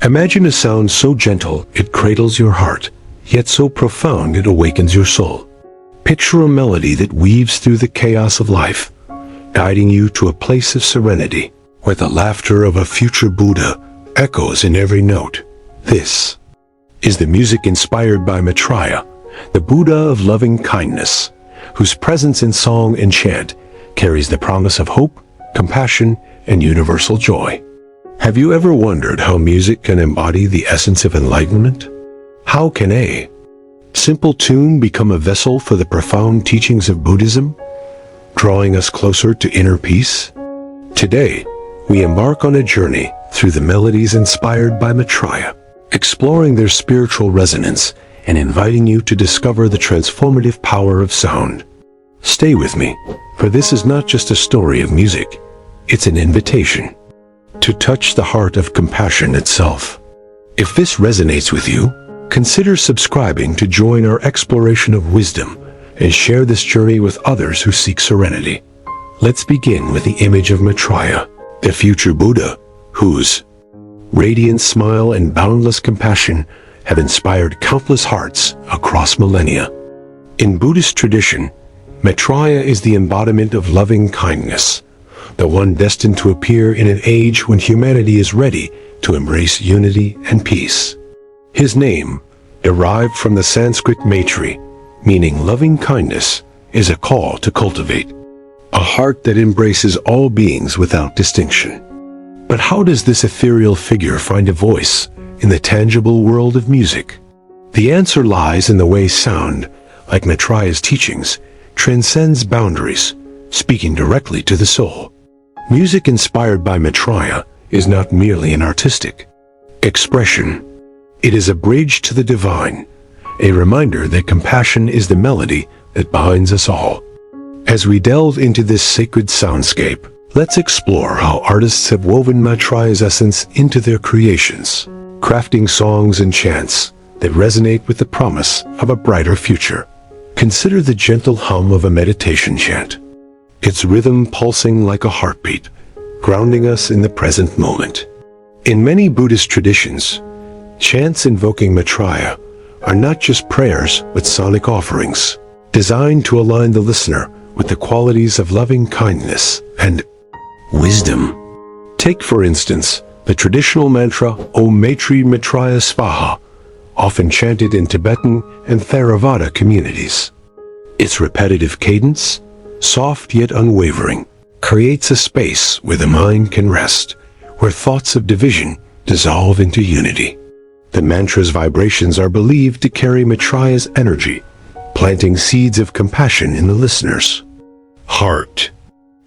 Imagine a sound so gentle it cradles your heart, yet so profound it awakens your soul. Picture a melody that weaves through the chaos of life, guiding you to a place of serenity, where the laughter of a future Buddha echoes in every note. This is the music inspired by Maitreya, the Buddha of loving kindness, whose presence in song and chant carries the promise of hope, compassion, and universal joy. Have you ever wondered how music can embody the essence of enlightenment? How can a simple tune become a vessel for the profound teachings of Buddhism, drawing us closer to inner peace? Today, we embark on a journey through the melodies inspired by Maitreya, exploring their spiritual resonance and inviting you to discover the transformative power of sound. Stay with me, for this is not just a story of music, it's an invitation to touch the heart of compassion itself. If this resonates with you, consider subscribing to join our exploration of wisdom and share this journey with others who seek serenity. Let's begin with the image of Maitreya, the future Buddha, whose radiant smile and boundless compassion have inspired countless hearts across millennia. In Buddhist tradition, Maitreya is the embodiment of loving kindness, the one destined to appear in an age when humanity is ready to embrace unity and peace. His name, derived from the Sanskrit Maitri, meaning loving kindness, is a call to cultivate a heart that embraces all beings without distinction. But how does this ethereal figure find a voice in the tangible world of music? The answer lies in the way sound, like Maitreya's teachings, transcends boundaries, speaking directly to the soul. Music inspired by Maitreya is not merely an artistic expression. It is a bridge to the divine, a reminder that compassion is the melody that binds us all. As we delve into this sacred soundscape, let's explore how artists have woven Maitreya's essence into their creations, crafting songs and chants that resonate with the promise of a brighter future. Consider the gentle hum of a meditation chant, its rhythm pulsing like a heartbeat, grounding us in the present moment. In many Buddhist traditions, chants invoking Maitreya are not just prayers but sonic offerings, designed to align the listener with the qualities of loving kindness and wisdom. Take, for instance, the traditional mantra Om Maitri Maitreya Svaha, often chanted in Tibetan and Theravada communities. Its repetitive cadence, soft yet unwavering, creates a space where the mind can rest, where thoughts of division dissolve into unity. The mantra's vibrations are believed to carry Maitreya's energy, planting seeds of compassion in the listener's heart.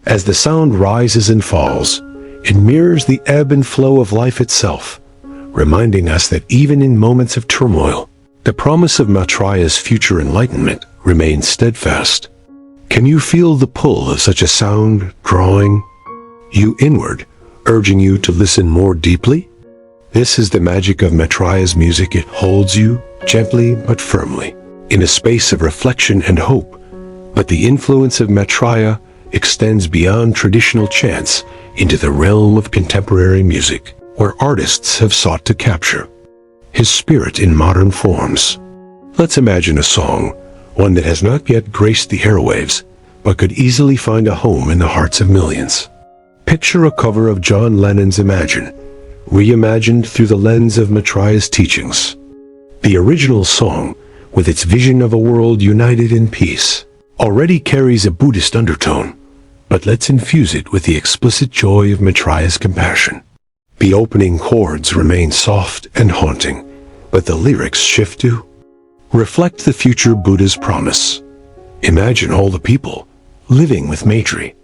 As the sound rises and falls, it mirrors the ebb and flow of life itself, reminding us that even in moments of turmoil, the promise of Maitreya's future enlightenment remains steadfast. Can you feel the pull of such a sound drawing you inward, urging you to listen more deeply? This is the magic of Maitreya's music. It holds you, gently but firmly, in a space of reflection and hope. But the influence of Maitreya extends beyond traditional chants into the realm of contemporary music, where artists have sought to capture his spirit in modern forms. Let's imagine a song, one that has not yet graced the airwaves, but could easily find a home in the hearts of millions. Picture a cover of John Lennon's Imagine, reimagined through the lens of Maitreya's teachings. The original song, with its vision of a world united in peace, already carries a Buddhist undertone, but let's infuse it with the explicit joy of Maitreya's compassion. The opening chords remain soft and haunting, but the lyrics shift to reflect the future Buddha's promise. Imagine all the people living with Maitri,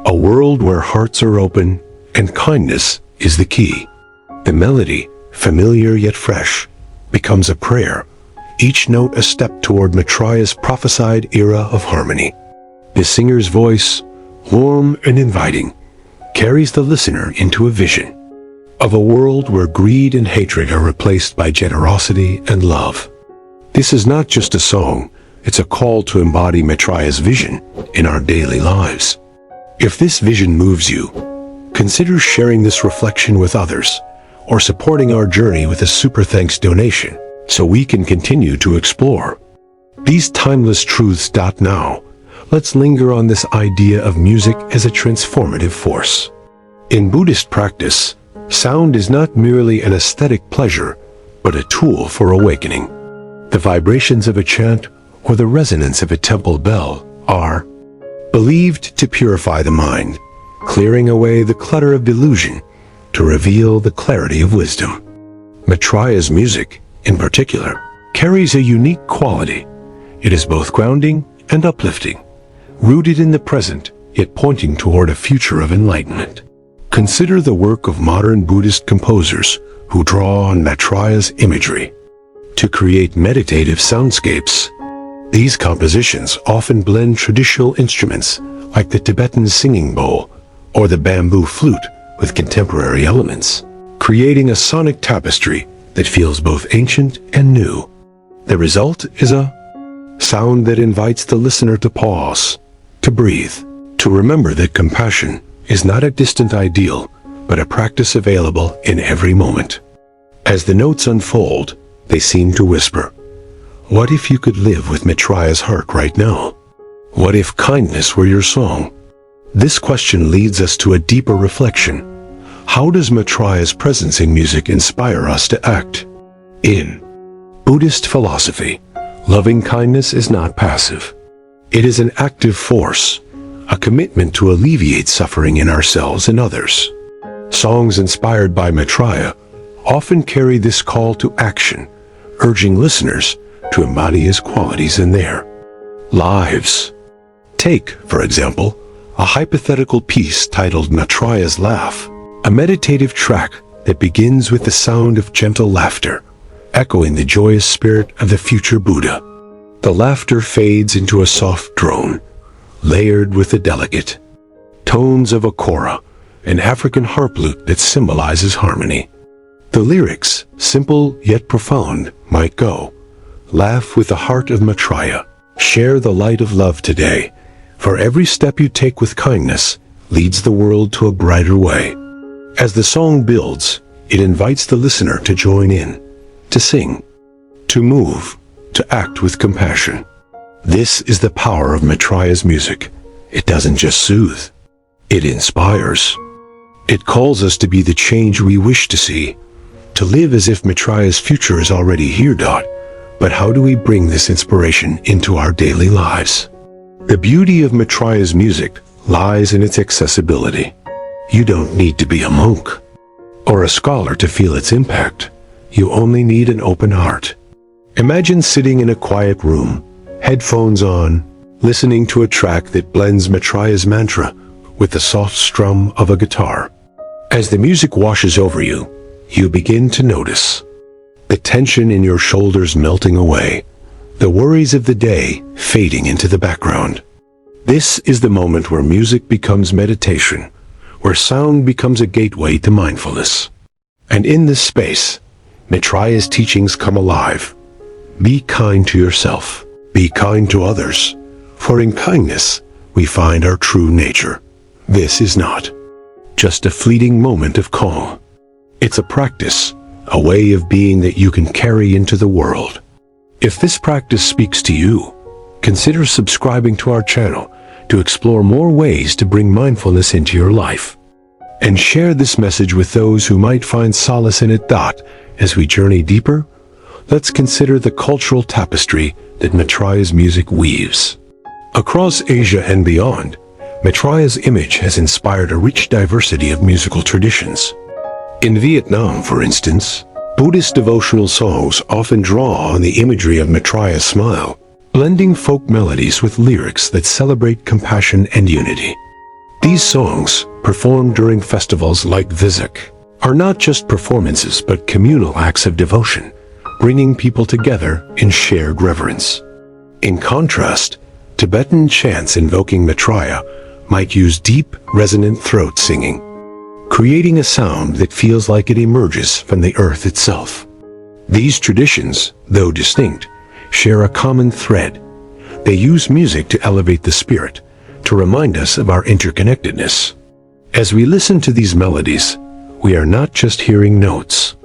a world where hearts are open and kindness is the key. The melody, familiar yet fresh, becomes a prayer, each note a step toward Maitreya's prophesied era of harmony. The singer's voice, warm and inviting, carries the listener into a vision of a world where greed and hatred are replaced by generosity and love. This is not just a song, it's a call to embody Maitreya's vision in our daily lives. If this vision moves you, consider sharing this reflection with others, or supporting our journey with a super thanks donation, so we can continue to explore these timeless truths. Now, let's linger on this idea of music as a transformative force. In Buddhist practice, sound is not merely an aesthetic pleasure, but a tool for awakening. The vibrations of a chant or the resonance of a temple bell are believed to purify the mind, clearing away the clutter of delusion to reveal the clarity of wisdom. Maitreya's music, in particular, carries a unique quality. It is both grounding and uplifting, rooted in the present, yet pointing toward a future of enlightenment. Consider the work of modern Buddhist composers who draw on Maitreya's imagery to create meditative soundscapes. These compositions often blend traditional instruments like the Tibetan singing bowl or the bamboo flute with contemporary elements, creating a sonic tapestry that feels both ancient and new. The result is a sound that invites the listener to pause, to breathe, to remember that compassion is not a distant ideal, but a practice available in every moment. As the notes unfold, they seem to whisper, "What if you could live with Maitreya's heart right now? What if kindness were your song?" This question leads us to a deeper reflection. How does Maitreya's presence in music inspire us to act? In Buddhist philosophy, loving kindness is not passive. It is an active force, a commitment to alleviate suffering in ourselves and others. Songs inspired by Maitreya often carry this call to action, urging listeners to embody his qualities in their lives. Take, for example, a hypothetical piece titled Maitreya's Laugh, a meditative track that begins with the sound of gentle laughter, echoing the joyous spirit of the future Buddha. The laughter fades into a soft drone, layered with the delicate tones of a kora, an African harp lute that symbolizes harmony. The lyrics, simple yet profound, might go, "Laugh with the heart of Maitreya. Share the light of love today. For every step you take with kindness leads the world to a brighter way." As the song builds, it invites the listener to join in, to sing, to move, to act with compassion. This is the power of Maitreya's music. It doesn't just soothe, it inspires. It calls us to be the change we wish to see, to live as if Maitreya's future is already here. But how do we bring this inspiration into our daily lives? The beauty of Maitreya's music lies in its accessibility. You don't need to be a monk or a scholar to feel its impact. You only need an open heart. Imagine sitting in a quiet room, headphones on, listening to a track that blends Maitreya's mantra with the soft strum of a guitar. As the music washes over you, you begin to notice the tension in your shoulders melting away, the worries of the day fading into the background. This is the moment where music becomes meditation, where sound becomes a gateway to mindfulness. And in this space, Maitreya's teachings come alive. Be kind to yourself. Be kind to others. For in kindness, we find our true nature. This is not just a fleeting moment of calm. It's a practice, a way of being that you can carry into the world. If this practice speaks to you, consider subscribing to our channel to explore more ways to bring mindfulness into your life. And share this message with those who might find solace in it. As we journey deeper, let's consider the cultural tapestry that Maitreya's music weaves. Across Asia and beyond, Maitreya's image has inspired a rich diversity of musical traditions. In Vietnam, for instance, Buddhist devotional songs often draw on the imagery of Maitreya's smile, blending folk melodies with lyrics that celebrate compassion and unity. These songs, performed during festivals like Vesak, are not just performances but communal acts of devotion, bringing people together in shared reverence. In contrast, Tibetan chants invoking Maitreya might use deep, resonant throat singing, creating a sound that feels like it emerges from the earth itself. These traditions, though distinct, share a common thread. They use music to elevate the spirit, to remind us of our interconnectedness. As we listen to these melodies, we are not just hearing notes.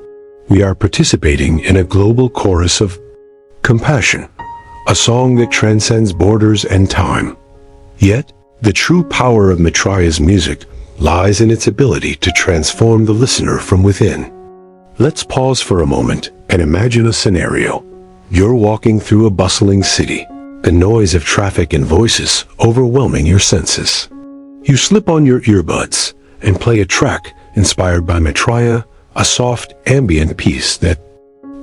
We are participating in a global chorus of compassion, a song that transcends borders and time. Yet, the true power of Maitreya's music lies in its ability to transform the listener from within. Let's pause for a moment and imagine a scenario. You're walking through a bustling city, the noise of traffic and voices overwhelming your senses. You slip on your earbuds and play a track inspired by Maitreya, a soft ambient piece that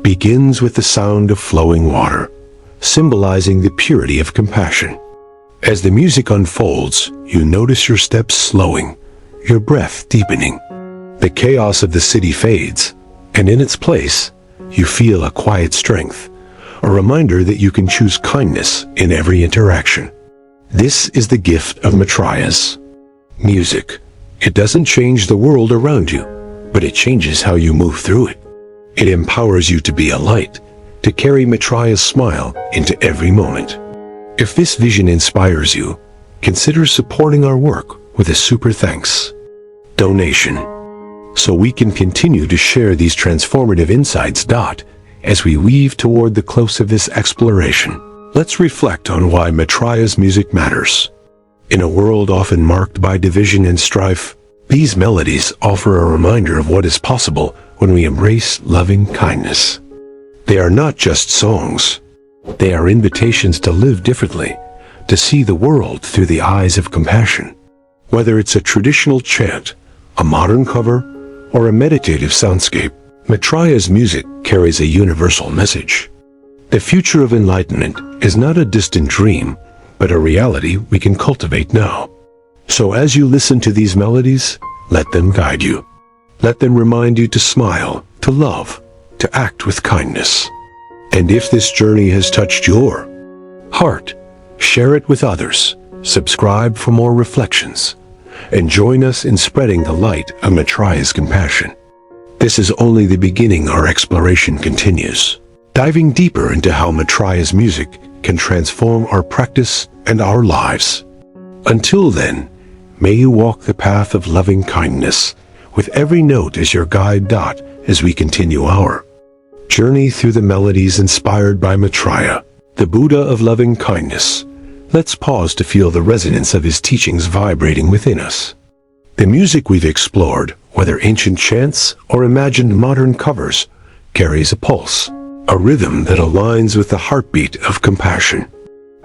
begins with the sound of flowing water, symbolizing the purity of compassion. As the music unfolds, you notice your steps slowing, your breath deepening. The chaos of the city fades, and in its place, you feel a quiet strength, a reminder that you can choose kindness in every interaction. This is the gift of Maitreya's music. It doesn't change the world around you, but it changes how you move through it. It empowers you to be a light, to carry Maitreya's smile into every moment. If this vision inspires you, consider supporting our work with a super thanks donation, so we can continue to share these transformative insights. As we weave toward the close of this exploration, let's reflect on why Maitreya's music matters. In a world often marked by division and strife, these melodies offer a reminder of what is possible when we embrace loving kindness. They are not just songs. They are invitations to live differently, to see the world through the eyes of compassion. Whether it's a traditional chant, a modern cover, or a meditative soundscape, Maitreya's music carries a universal message. The future of enlightenment is not a distant dream, but a reality we can cultivate now. So as you listen to these melodies, let them guide you. Let them remind you to smile, to love, to act with kindness. And if this journey has touched your heart, share it with others, subscribe for more reflections, and join us in spreading the light of Maitreya's compassion. This is only the beginning. Our exploration continues, diving deeper into how Maitreya's music can transform our practice and our lives. Until then, may you walk the path of loving kindness, with every note as your guide. As we continue our journey through the melodies inspired by Maitreya, the Buddha of loving kindness, let's pause to feel the resonance of his teachings vibrating within us. The music we've explored, whether ancient chants or imagined modern covers, carries a pulse, a rhythm that aligns with the heartbeat of compassion.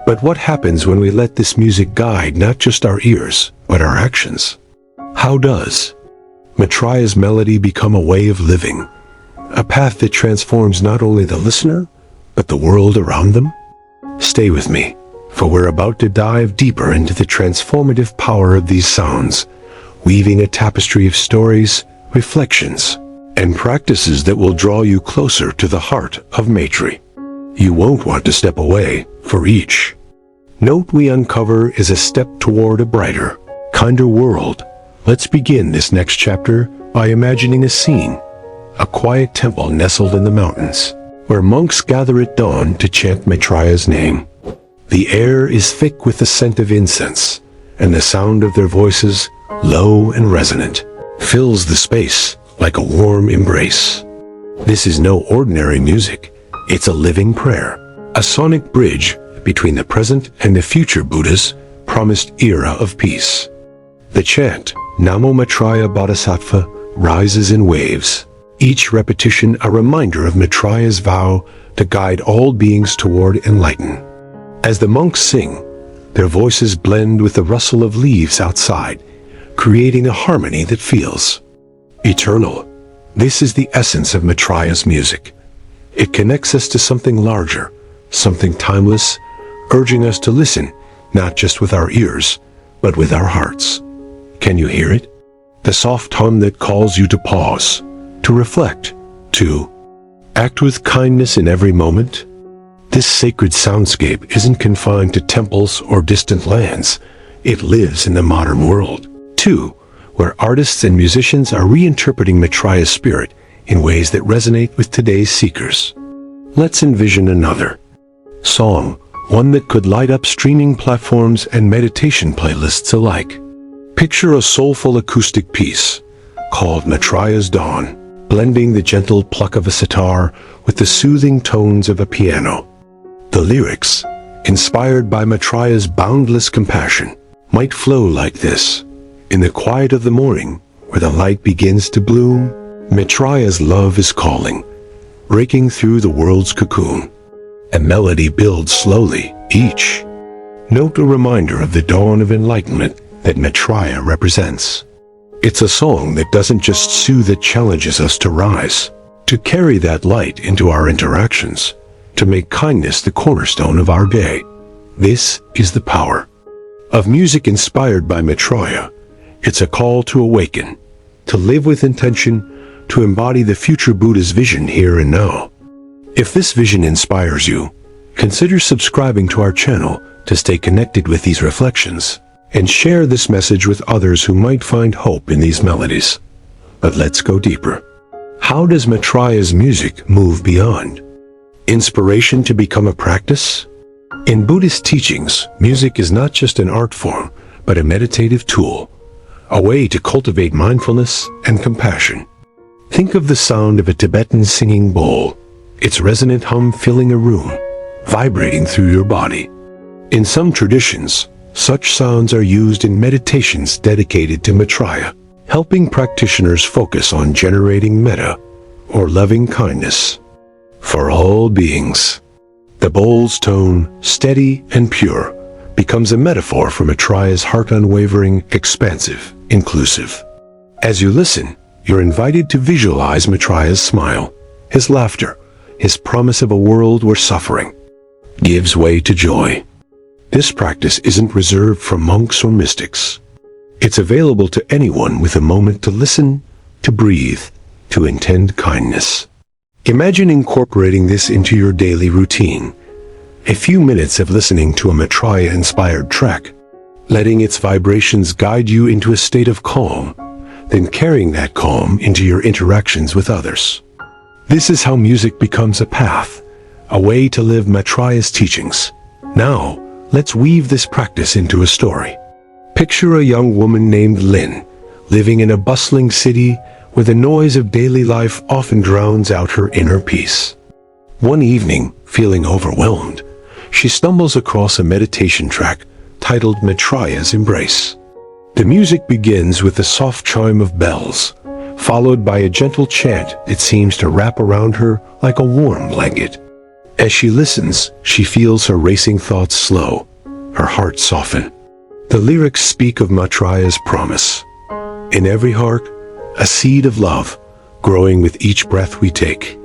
But what happens when we let this music guide not just our ears, but our actions? How does Maitreya's melody become a way of living, a path that transforms not only the listener, but the world around them? Stay with me, for we're about to dive deeper into the transformative power of these sounds, weaving a tapestry of stories, reflections, and practices that will draw you closer to the heart of Maitreya. You won't want to step away, for each note we uncover is a step toward a brighter, kinder world. Let's begin this next chapter by imagining a scene, a quiet temple nestled in the mountains, where monks gather at dawn to chant Maitreya's name. The air is thick with the scent of incense, and the sound of their voices, low and resonant, fills the space like a warm embrace. This is no ordinary music. It's a living prayer, a sonic bridge between the present and the future Buddha's promised era of peace. The chant, Namo Maitreya Bodhisattva, rises in waves, each repetition a reminder of Maitreya's vow to guide all beings toward enlightenment. As the monks sing, their voices blend with the rustle of leaves outside, creating a harmony that feels eternal. This is the essence of Maitreya's music. It connects us to something larger, something timeless, urging us to listen, not just with our ears, but with our hearts. Can you hear it? The soft hum that calls you to pause, to reflect, to act with kindness in every moment. This sacred soundscape isn't confined to temples or distant lands. It lives in the modern world, too, where artists and musicians are reinterpreting Maitreya's spirit in ways that resonate with today's seekers. Let's envision another song, one that could light up streaming platforms and meditation playlists alike. Picture a soulful acoustic piece, called Maitreya's Dawn, blending the gentle pluck of a sitar with the soothing tones of a piano. The lyrics, inspired by Maitreya's boundless compassion, might flow like this. In the quiet of the morning, where the light begins to bloom, Maitreya's love is calling, breaking through the world's cocoon. A melody builds slowly, each note a reminder of the dawn of enlightenment that Maitreya represents. It's a song that doesn't just soothe, it challenges us to rise, to carry that light into our interactions, to make kindness the cornerstone of our day. This is the power of music inspired by Maitreya. It's a call to awaken, to live with intention, to embody the future Buddha's vision here and now. If this vision inspires you, consider subscribing to our channel to stay connected with these reflections, and share this message with others who might find hope in these melodies. But let's go deeper. How does Maitreya's music move beyond inspiration to become a practice? In Buddhist teachings, music is not just an art form, but a meditative tool, a way to cultivate mindfulness and compassion. Think of the sound of a Tibetan singing bowl, its resonant hum filling a room, vibrating through your body. In some traditions, such sounds are used in meditations dedicated to Maitreya, helping practitioners focus on generating metta, or loving kindness, for all beings. The bowl's tone, steady and pure, becomes a metaphor for Maitreya's heart, unwavering, expansive, inclusive. As you listen, you're invited to visualize Maitreya's smile, his laughter, his promise of a world where suffering gives way to joy. This practice isn't reserved for monks or mystics. It's available to anyone with a moment to listen, to breathe, to intend kindness. Imagine incorporating this into your daily routine. A few minutes of listening to a Maitreya-inspired track, letting its vibrations guide you into a state of calm, then carrying that calm into your interactions with others. This is how music becomes a path, a way to live Maitreya's teachings. Now, let's weave this practice into a story. Picture a young woman named Lin, living in a bustling city where the noise of daily life often drowns out her inner peace. One evening, feeling overwhelmed, she stumbles across a meditation track titled Maitreya's Embrace. The music begins with the soft chime of bells, followed by a gentle chant that seems to wrap around her like a warm blanket. As she listens, she feels her racing thoughts slow, her heart soften. The lyrics speak of Maitreya's promise. In every heart, a seed of love, growing with each breath we take.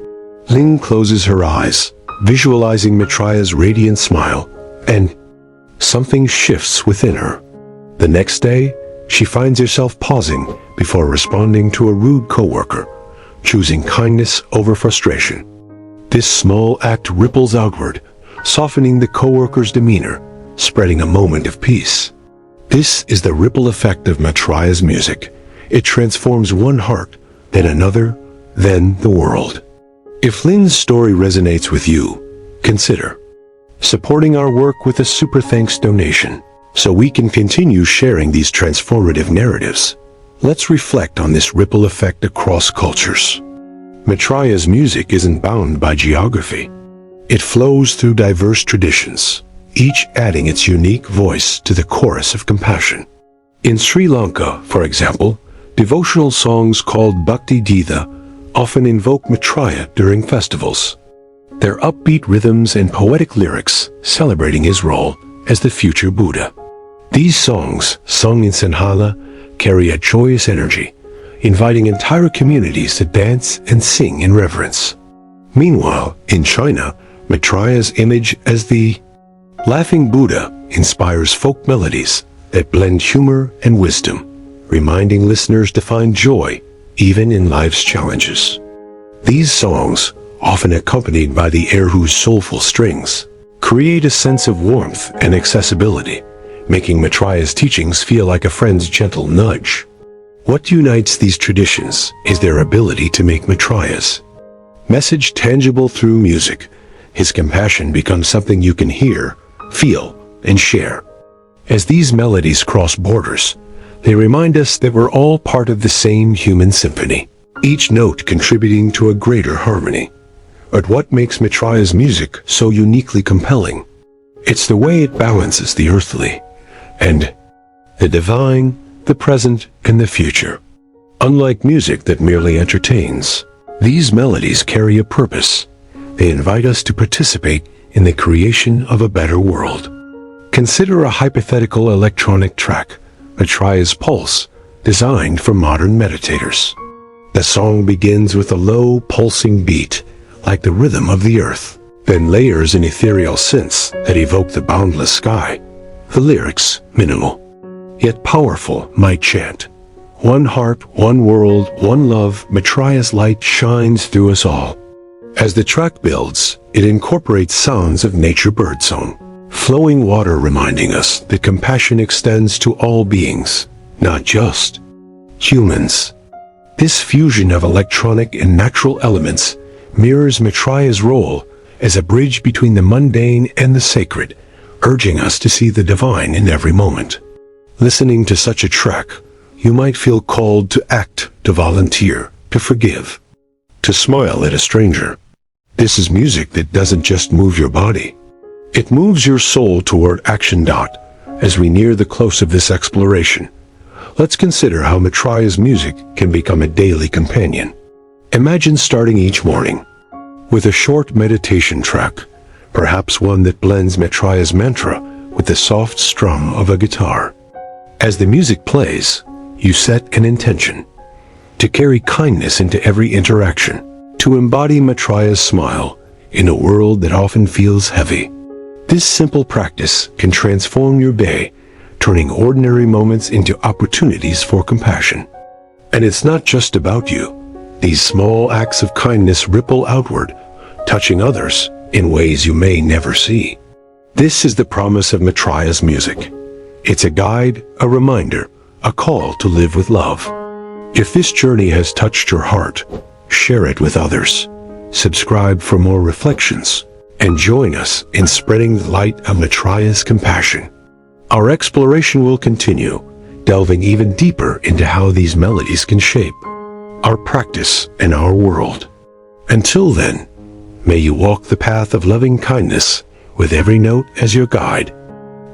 Lin closes her eyes, visualizing Maitreya's radiant smile, and something shifts within her. The next day, she finds herself pausing before responding to a rude coworker, choosing kindness over frustration. This small act ripples outward, softening the coworker's demeanor, spreading a moment of peace. This is the ripple effect of Maitreya's music. It transforms one heart, then another, then the world. If Lin's story resonates with you, consider supporting our work with a super thanks donation, so we can continue sharing these transformative narratives. Let's reflect on this ripple effect across cultures. Maitreya's music isn't bound by geography. It flows through diverse traditions, each adding its unique voice to the chorus of compassion. In Sri Lanka, for example, devotional songs called Bhakti Gita often invoke Maitreya during festivals. Their upbeat rhythms and poetic lyrics celebrating his role as the future Buddha. These songs, sung in Sinhala, carry a joyous energy, inviting entire communities to dance and sing in reverence. Meanwhile, in China, Maitreya's image as the laughing Buddha inspires folk melodies that blend humor and wisdom, reminding listeners to find joy even in life's challenges. These songs, often accompanied by the erhu's soulful strings, create a sense of warmth and accessibility, making Maitreya's teachings feel like a friend's gentle nudge. What unites these traditions is their ability to make Maitreya's message tangible through music. His compassion becomes something you can hear, feel, and share. As these melodies cross borders, They remind us that we're all part of the same human symphony, each note contributing to a greater harmony. But what makes Maitreya's music so uniquely compelling? It's the way it balances the earthly and the divine, the present and the future. Unlike music that merely entertains, these melodies carry a purpose. They invite us to participate in the creation of a better world. Consider a hypothetical electronic track, Maitreya's Pulse, designed for modern meditators. The song begins with a low, pulsing beat, like the rhythm of the earth, then layers in ethereal synths that evoke the boundless sky. The lyrics, minimal, yet powerful, might chant, "One heart, one world, one love, Maitreya's light shines through us all." As the track builds, it incorporates sounds of nature birdsong, flowing water reminding us that compassion extends to all beings, not just humans. This fusion of electronic and natural elements mirrors Maitreya's role as a bridge between the mundane and the sacred, urging us to see the divine in every moment. Listening to such a track, you might feel called to act, to volunteer, to forgive, to smile at a stranger. This is music that doesn't just move your body. It moves your soul toward action. As we near the close of this exploration, let's consider how Maitreya's music can become a daily companion. Imagine starting each morning with a short meditation track, perhaps one that blends Maitreya's mantra with the soft strum of a guitar. As the music plays, you set an intention to carry kindness into every interaction, to embody Maitreya's smile in a world that often feels heavy. This simple practice can transform your day, turning ordinary moments into opportunities for compassion. And it's not just about you. These small acts of kindness ripple outward, touching others in ways you may never see. This is the promise of Maitreya's music. It's a guide, a reminder, a call to live with love. If this journey has touched your heart, share it with others. Subscribe for more reflections, and join us in spreading the light of Maitreya's compassion. Our exploration will continue, delving even deeper into how these melodies can shape our practice and our world. Until then, may you walk the path of loving kindness with every note as your guide.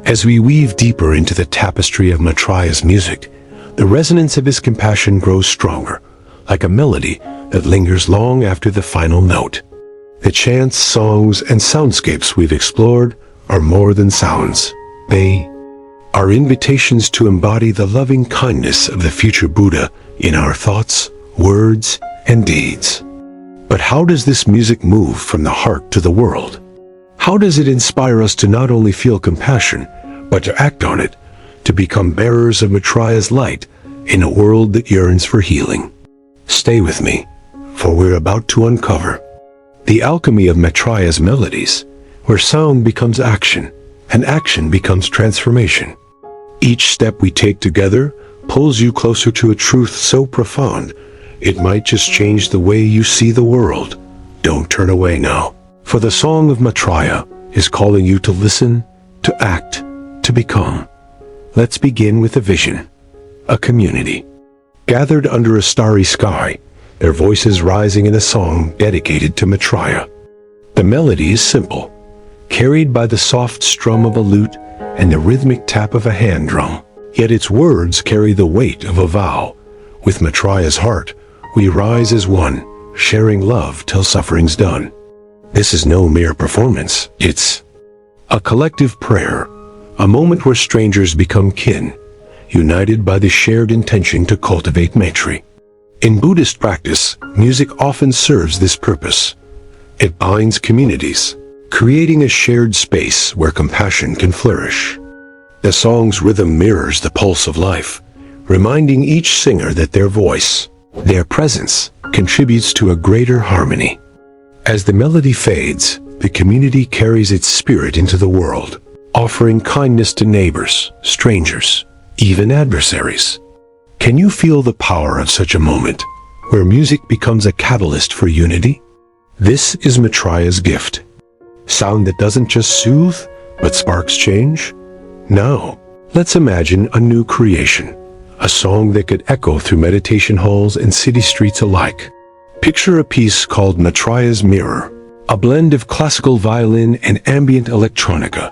As we weave deeper into the tapestry of Maitreya's music, the resonance of his compassion grows stronger, like a melody that lingers long after the final note. The chants, songs, and soundscapes we've explored are more than sounds. They are invitations to embody the loving kindness of the future Buddha in our thoughts, words, and deeds. But how does this music move from the heart to the world? How does it inspire us to not only feel compassion, but to act on it, to become bearers of Maitreya's light in a world that yearns for healing? Stay with me, for we're about to uncover the alchemy of Maitreya's melodies, where sound becomes action, and action becomes transformation. Each step we take together pulls you closer to a truth so profound, it might just change the way you see the world. Don't turn away now, for the song of Maitreya is calling you to listen, to act, to become. Let's begin with a vision, a community, gathered under a starry sky, their voices rising in a song dedicated to Maitreya. The melody is simple, carried by the soft strum of a lute and the rhythmic tap of a hand drum. Yet its words carry the weight of a vow. With Maitreya's heart, we rise as one, sharing love till suffering's done. This is no mere performance. It's a collective prayer, a moment where strangers become kin, united by the shared intention to cultivate Maitri. In Buddhist practice, music often serves this purpose. It binds communities, creating a shared space where compassion can flourish. The song's rhythm mirrors the pulse of life, reminding each singer that their voice, their presence, contributes to a greater harmony. As the melody fades, the community carries its spirit into the world, offering kindness to neighbors, strangers, even adversaries. Can you feel the power of such a moment, where music becomes a catalyst for unity? This is Maitreya's gift. Sound that doesn't just soothe, but sparks change? Now, let's imagine a new creation, a song that could echo through meditation halls and city streets alike. Picture a piece called Maitreya's Mirror, a blend of classical violin and ambient electronica,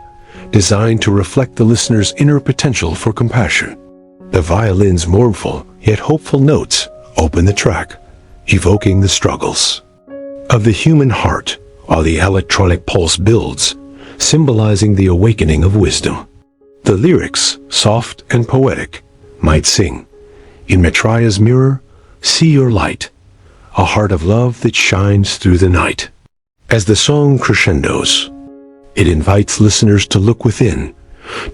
designed to reflect the listener's inner potential for compassion. The violin's mournful yet hopeful notes open the track, evoking the struggles of the human heart, while the electronic pulse builds, symbolizing the awakening of wisdom. The lyrics, soft and poetic, might sing, "In Maitreya's mirror, see your light, a heart of love that shines through the night." As the song crescendos, it invites listeners to look within,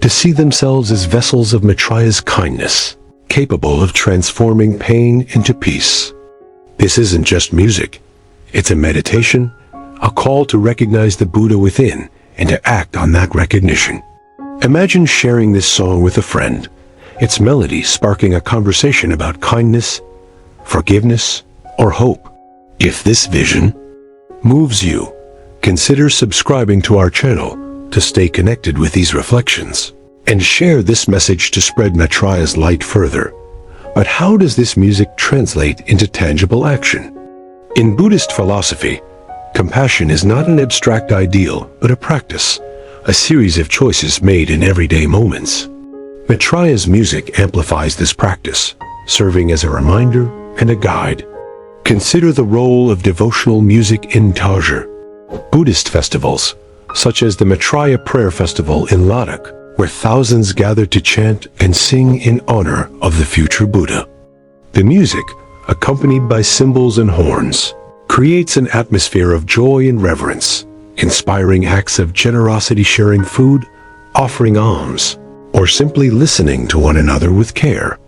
to see themselves as vessels of Maitreya's kindness, capable of transforming pain into peace. This isn't just music, it's a meditation, a call to recognize the Buddha within and to act on that recognition. Imagine sharing this song with a friend, its melody sparking a conversation about kindness, forgiveness, or hope. If this vision moves you, consider subscribing to our channel to stay connected with these reflections, and share this message to spread Maitreya's light further. But how does this music translate into tangible action? In Buddhist philosophy, compassion is not an abstract ideal, but a practice, a series of choices made in everyday moments. Maitreya's music amplifies this practice, serving as a reminder and a guide. Consider the role of devotional music in Tantric. Buddhist festivals, such as the Maitreya Prayer Festival in Ladakh, where thousands gather to chant and sing in honor of the future Buddha. The music, accompanied by cymbals and horns, creates an atmosphere of joy and reverence, inspiring acts of generosity, sharing food, offering alms, or simply listening to one another with care.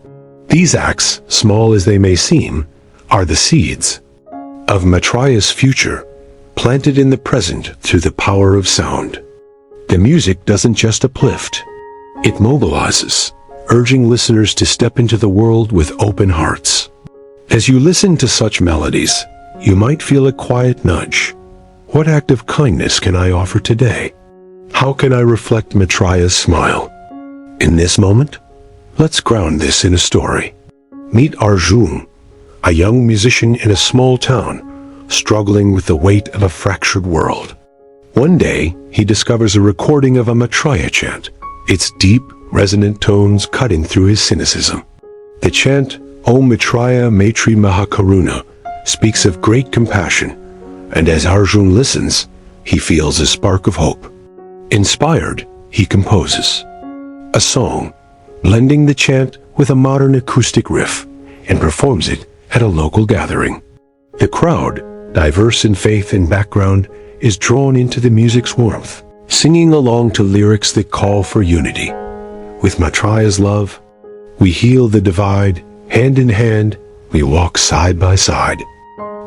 These acts, small as they may seem, are the seeds of Maitreya's future, planted in the present through the power of sound. The music doesn't just uplift, it mobilizes, urging listeners to step into the world with open hearts. As you listen to such melodies, you might feel a quiet nudge. What act of kindness can I offer today? How can I reflect Maitreya's smile? In this moment, let's ground this in a story. Meet Arjun, a young musician in a small town, struggling with the weight of a fractured world. One day, he discovers a recording of a Maitreya chant, its deep, resonant tones cutting through his cynicism. The chant, Om Maitreya Maitri Mahakaruna, speaks of great compassion, and as Arjun listens, he feels a spark of hope. Inspired, he composes a song, blending the chant with a modern acoustic riff, and performs it at a local gathering. The crowd, diverse in faith and background, is drawn into the music's warmth, singing along to lyrics that call for unity. With Maitreya's love, we heal the divide, hand in hand, we walk side by side.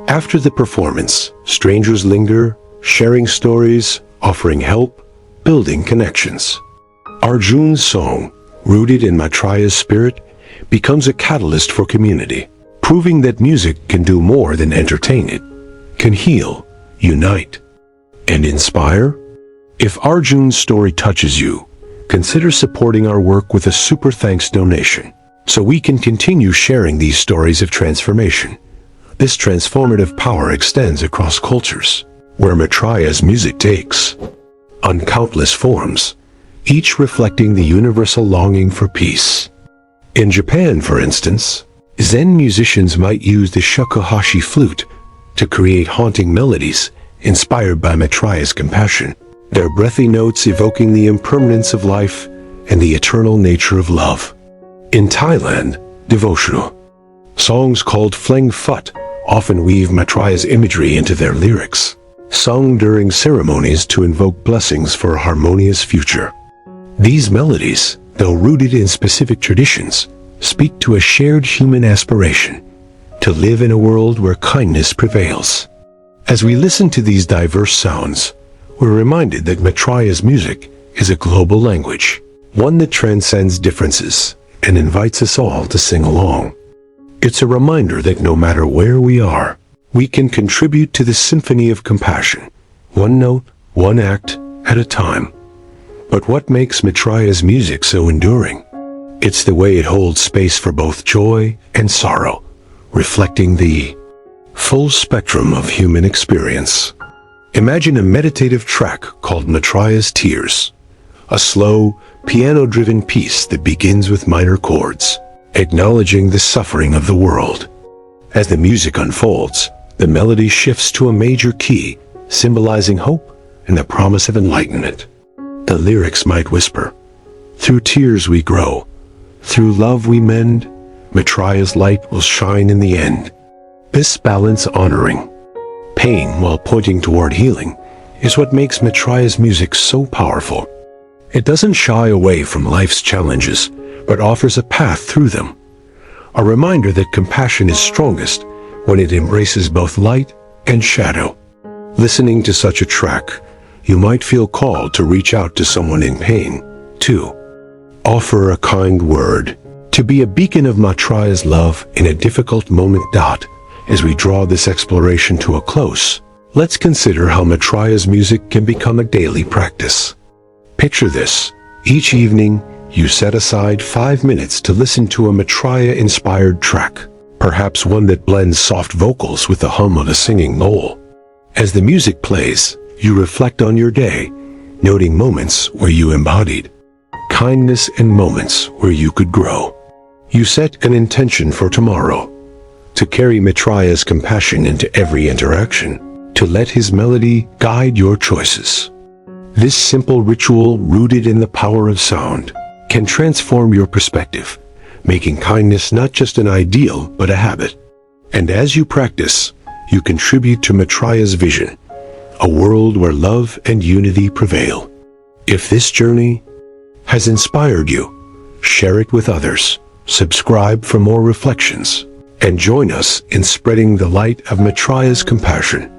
After the performance, strangers linger, sharing stories, offering help, building connections. Arjun's song, rooted in Maitreya's spirit, becomes a catalyst for community, proving that music can do more than entertain. It can heal, unite, and inspire. If Arjun's story touches you, consider supporting our work with a super thanks donation, so we can continue sharing these stories of transformation. This transformative power extends across cultures, where Maitreya's music takes on countless forms, each reflecting the universal longing for peace. In Japan, for instance, Zen musicians might use the shakuhachi flute to create haunting melodies inspired by Maitreya's compassion, their breathy notes evoking the impermanence of life and the eternal nature of love. In Thailand, devotional songs called Fleng Phut often weave Maitreya's imagery into their lyrics, sung during ceremonies to invoke blessings for a harmonious future. These melodies, though rooted in specific traditions, speak to a shared human aspiration to live in a world where kindness prevails. As we listen to these diverse sounds, we're reminded that Maitreya's music is a global language, one that transcends differences and invites us all to sing along. It's a reminder that no matter where we are, we can contribute to the symphony of compassion, one note, one act at a time. But what makes Maitreya's music so enduring? It's the way it holds space for both joy and sorrow, reflecting the full spectrum of human experience. Imagine a meditative track called Maitreya's Tears, a slow, piano-driven piece that begins with minor chords, acknowledging the suffering of the world. As the music unfolds, the melody shifts to a major key, symbolizing hope and the promise of enlightenment. The lyrics might whisper, "Through tears we grow, through love we mend, Maitreya's light will shine in the end." This balance, honoring pain while pointing toward healing, is what makes Maitreya's music so powerful. It doesn't shy away from life's challenges, but offers a path through them. A reminder that compassion is strongest when it embraces both light and shadow. Listening to such a track, you might feel called to reach out to someone in pain, to offer a kind word, to be a beacon of Maitreya's love in a difficult moment. As we draw this exploration to a close, let's consider how Maitreya's music can become a daily practice. Picture this. Each evening, you set aside 5 minutes to listen to a Maitreya-inspired track, perhaps one that blends soft vocals with the hum of a singing bowl. As the music plays, you reflect on your day, noting moments where you embodied kindness and moments where you could grow. You set an intention for tomorrow, to carry Maitreya's compassion into every interaction, to let his melody guide your choices. This simple ritual, rooted in the power of sound, can transform your perspective, making kindness not just an ideal but a habit. And as you practice, you contribute to Maitreya's vision, a world where love and unity prevail. If this journey has inspired you, share it with others, subscribe for more reflections, and join us in spreading the light of Maitreya's compassion.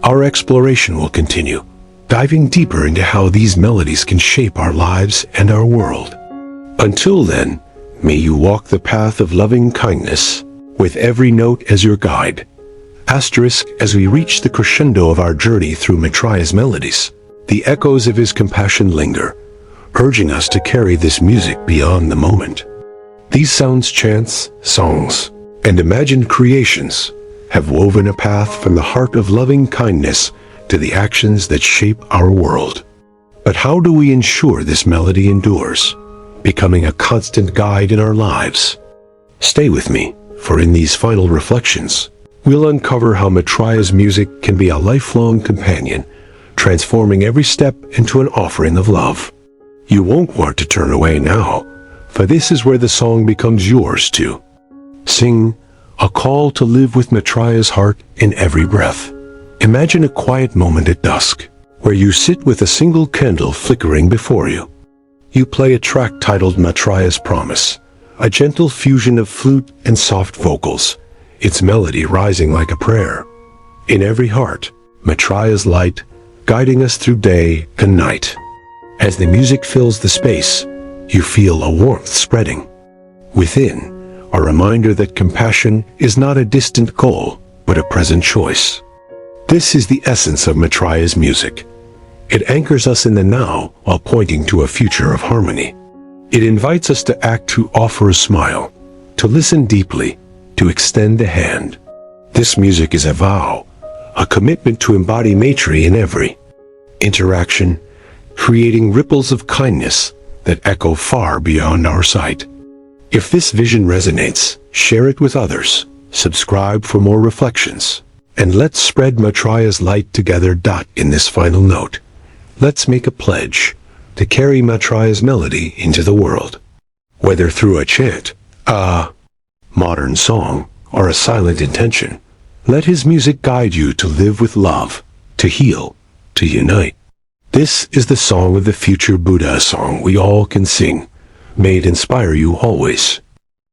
Our exploration will continue, diving deeper into how these melodies can shape our lives and our world. Until then, may you walk the path of loving kindness, with every note as your guide. As we reach the crescendo of our journey through Maitreya's melodies, the echoes of his compassion linger, urging us to carry this music beyond the moment. These sounds, chants, songs, and imagined creations have woven a path from the heart of loving kindness to the actions that shape our world. But how do we ensure this melody endures, becoming a constant guide in our lives? Stay with me, for in these final reflections, we'll uncover how Maitreya's music can be a lifelong companion, transforming every step into an offering of love. You won't want to turn away now, for this is where the song becomes yours too. Sing a call to live with Maitreya's heart in every breath. Imagine a quiet moment at dusk, where you sit with a single candle flickering before you. You play a track titled Maitreya's Promise, a gentle fusion of flute and soft vocals, its melody rising like a prayer. In every heart, Maitreya's light, guiding us through day and night. As the music fills the space, you feel a warmth spreading. Within, a reminder that compassion is not a distant goal, but a present choice. This is the essence of Maitreya's music. It anchors us in the now while pointing to a future of harmony. It invites us to act, to offer a smile, to listen deeply, to extend a hand. This music is a vow, a commitment to embody Maitreya in every interaction, creating ripples of kindness that echo far beyond our sight. If this vision resonates, share it with others, subscribe for more reflections, and let's spread Maitreya's light together. In this final note, let's make a pledge to carry Maitreya's melody into the world. Whether through a chant, a modern song, or a silent intention, let his music guide you to live with love, to heal, to unite. This is the song of the future Buddha, a song we all can sing. May it inspire you always.